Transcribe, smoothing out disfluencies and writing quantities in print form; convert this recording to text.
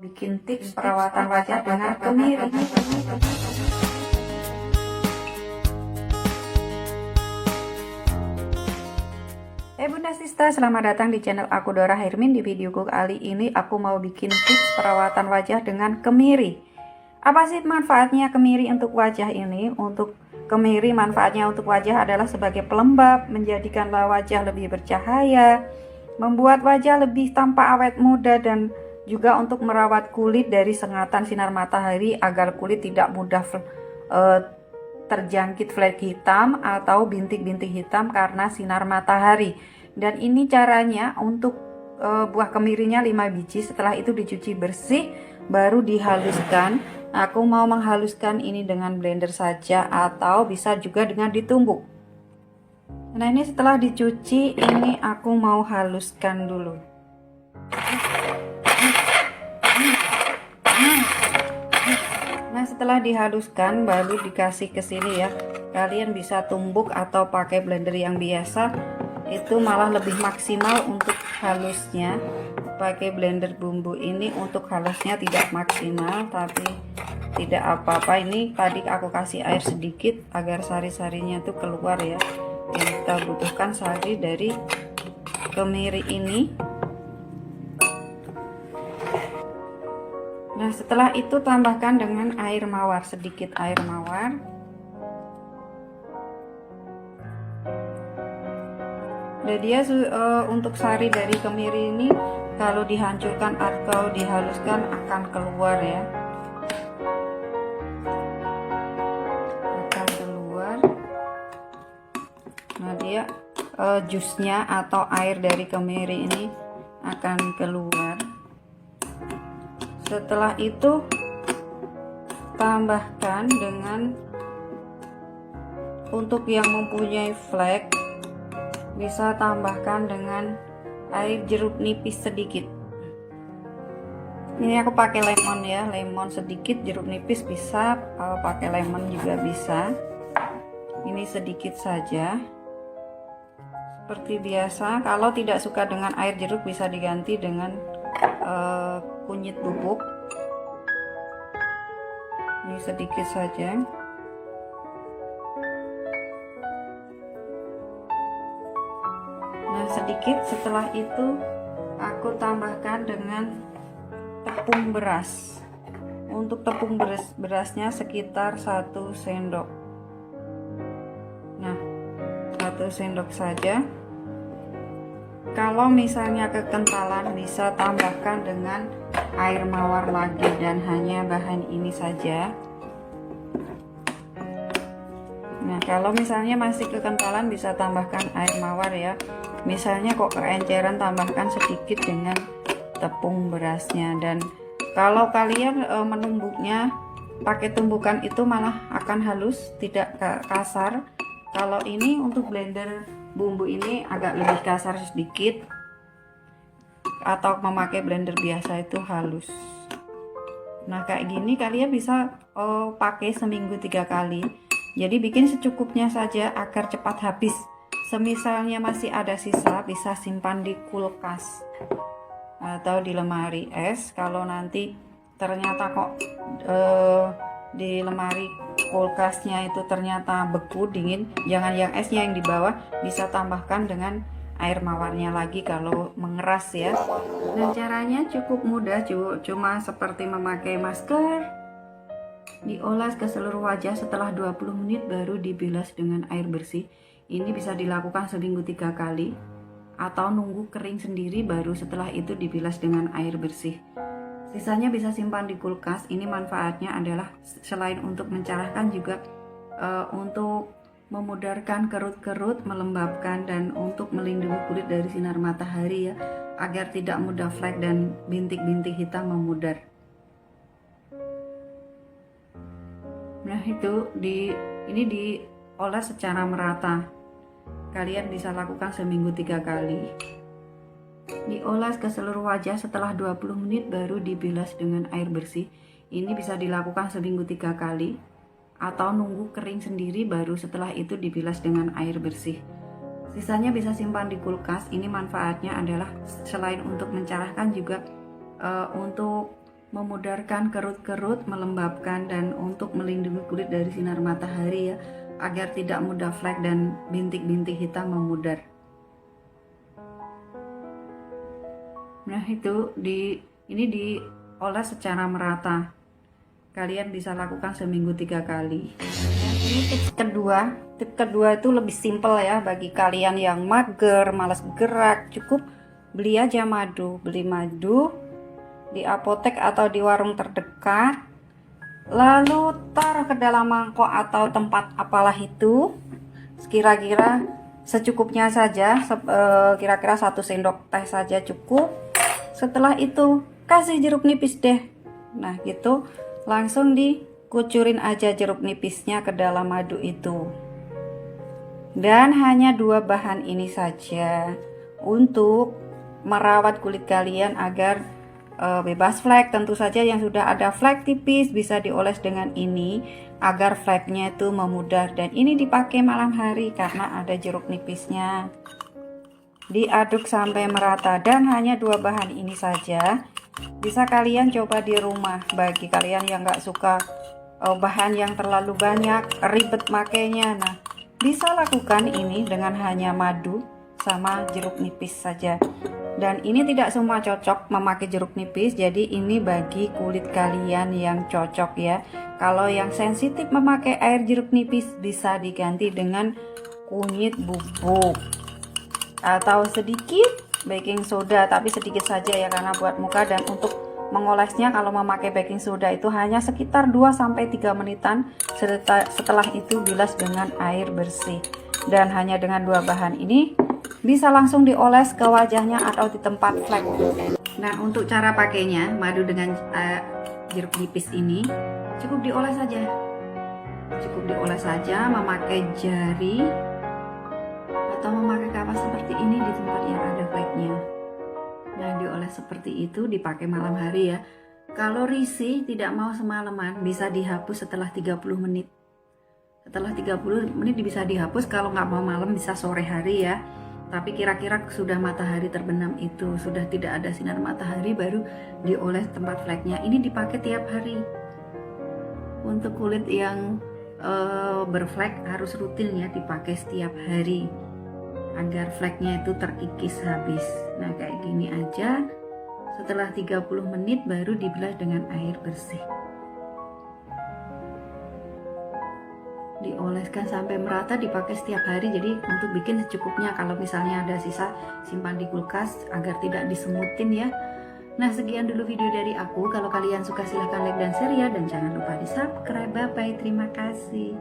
Bikin tips perawatan wajah dengan kemiri. Bunda Sista, selamat datang di channel aku Dora Hermin. Di videoku kali ini aku mau bikin tips perawatan wajah dengan kemiri. Apa sih manfaatnya kemiri untuk wajah ini? Untuk kemiri manfaatnya untuk wajah adalah sebagai pelembab, menjadikan wajah lebih bercahaya, membuat wajah lebih tampak awet muda, dan juga untuk merawat kulit dari sengatan sinar matahari agar kulit tidak mudah terjangkit flek hitam atau bintik-bintik hitam karena sinar matahari. Dan ini caranya untuk buah kemirinya 5 biji. Setelah itu dicuci bersih, baru dihaluskan. Aku mau menghaluskan ini dengan blender saja atau bisa juga dengan ditumbuk. Nah, ini setelah dicuci, ini aku mau haluskan dulu. Nah, setelah dihaluskan baru dikasih ke sini ya. Kalian bisa tumbuk atau pakai blender yang biasa. Itu malah lebih maksimal untuk halusnya. Pakai blender bumbu ini untuk halusnya tidak maksimal, tapi tidak apa-apa. Ini tadi aku kasih air sedikit agar sari-sarinya itu keluar ya. Yang kita butuhkan sari dari kemiri ini. Nah, setelah itu tambahkan dengan air mawar, sedikit air mawar. Dan dia untuk sari dari kemiri ini kalau dihancurkan atau dihaluskan akan keluar ya. Akan keluar. Nah, dia jusnya atau air dari kemiri ini akan keluar. Setelah itu tambahkan dengan, untuk yang mempunyai flek bisa tambahkan dengan air jeruk nipis sedikit. Ini aku pakai lemon ya, lemon sedikit, jeruk nipis bisa, pakai lemon juga bisa. Ini sedikit saja. Seperti biasa, kalau tidak suka dengan air jeruk bisa diganti dengan kunyit bubuk. Ini sedikit saja. Nah, sedikit. Setelah itu aku tambahkan dengan tepung beras. Untuk tepung berasnya sekitar 1 sendok. Nah, 1 sendok saja. Kalau misalnya kekentalan bisa tambahkan dengan air mawar lagi, dan hanya bahan ini saja. Nah, kalau misalnya masih kekentalan bisa tambahkan air mawar ya. Misalnya kok keenceran, tambahkan sedikit dengan tepung berasnya. Dan kalau kalian menumbuknya pakai tumbukan itu malah akan halus, tidak kasar. Kalau ini untuk blender bumbu ini agak lebih kasar sedikit, atau memakai blender biasa itu halus. Nah, kayak gini kalian bisa pakai seminggu 3 kali. Jadi bikin secukupnya saja agar cepat habis. Semisalnya masih ada sisa, bisa simpan di kulkas atau di lemari es. Kalau nanti ternyata kok di lemari kulkasnya itu ternyata beku, dingin, jangan yang esnya yang di bawah, bisa tambahkan dengan air mawarnya lagi kalau mengeras ya. Dan caranya cukup mudah, cuma seperti memakai masker. Diolas ke seluruh wajah, setelah 20 menit baru dibilas dengan air bersih. Ini bisa dilakukan seminggu 3 kali, atau nunggu kering sendiri baru setelah itu dibilas dengan air bersih. Sisanya bisa simpan di kulkas. Ini manfaatnya adalah selain untuk mencerahkan juga untuk memudarkan kerut-kerut, melembabkan, dan untuk melindungi kulit dari sinar matahari ya, agar tidak mudah flek dan bintik-bintik hitam memudar. Nah, itu ini diolah secara merata. Kalian bisa lakukan seminggu 3 kali. Diolah ke seluruh wajah, setelah 20 menit baru dibilas dengan air bersih. Ini bisa dilakukan seminggu 3 kali, atau nunggu kering sendiri baru setelah itu dibilas dengan air bersih. Sisanya bisa simpan di kulkas. Ini manfaatnya adalah selain untuk mencerahkan juga untuk memudarkan kerut-kerut, melembabkan, dan untuk melindungi kulit dari sinar matahari ya, agar tidak mudah flek dan bintik-bintik hitam memudar. Nah itu ini diolah secara merata. Kalian bisa lakukan seminggu 3 kali. Ini tips kedua. Tips kedua itu lebih simpel ya bagi kalian yang mager, malas gerak. Cukup beli aja madu. Beli madu di apotek atau di warung terdekat, lalu taruh ke dalam mangkok atau tempat apalah itu, kira-kira secukupnya saja, kira-kira 1 sendok teh saja cukup. Setelah itu kasih jeruk nipis deh. Nah gitu, langsung dikucurin aja jeruk nipisnya ke dalam madu itu. Dan hanya 2 bahan ini saja untuk merawat kulit kalian agar bebas flek. Tentu saja yang sudah ada flek tipis bisa dioles dengan ini agar fleknya itu memudar, dan ini dipakai malam hari karena ada jeruk nipisnya. Diaduk sampai merata dan hanya 2 bahan ini saja. Bisa kalian coba di rumah. Bagi kalian yang nggak suka bahan yang terlalu banyak, ribet makainya, nah bisa lakukan ini dengan hanya madu sama jeruk nipis saja. Dan ini tidak semua cocok memakai jeruk nipis, jadi ini bagi kulit kalian yang cocok ya. Kalau yang sensitif memakai air jeruk nipis, bisa diganti dengan kunyit bubuk atau sedikit baking soda, tapi sedikit saja ya karena buat muka. Dan untuk mengolesnya kalau memakai baking soda itu hanya sekitar 2-3 menitan. Setelah itu bilas dengan air bersih. Dan hanya dengan 2 bahan ini bisa langsung dioles ke wajahnya atau di tempat flek. Nah untuk cara pakainya, madu dengan jeruk nipis ini cukup dioles saja. Cukup dioles saja memakai jari atau memakai kapas seperti ini di tempat yang ada fleknya. Nah dioles seperti itu, dipakai malam hari ya. Kalau risih tidak mau semalaman, bisa dihapus setelah 30 menit. Setelah 30 menit bisa dihapus. Kalau nggak mau malam bisa sore hari ya. Tapi kira-kira sudah matahari terbenam itu, sudah tidak ada sinar matahari, baru dioles tempat fleknya. Ini dipakai tiap hari. Untuk kulit yang berflek harus rutin ya, dipakai setiap hari agar fleknya itu terikis habis. Nah kayak gini aja. Setelah 30 menit baru dibilas dengan air bersih. Dioleskan sampai merata, dipakai setiap hari. Jadi untuk bikin secukupnya, kalau misalnya ada sisa simpan di kulkas agar tidak disemutin ya. Nah sekian dulu video dari aku. Kalau kalian suka silahkan like dan share ya, dan jangan lupa di subscribe. Bye bye, terima kasih.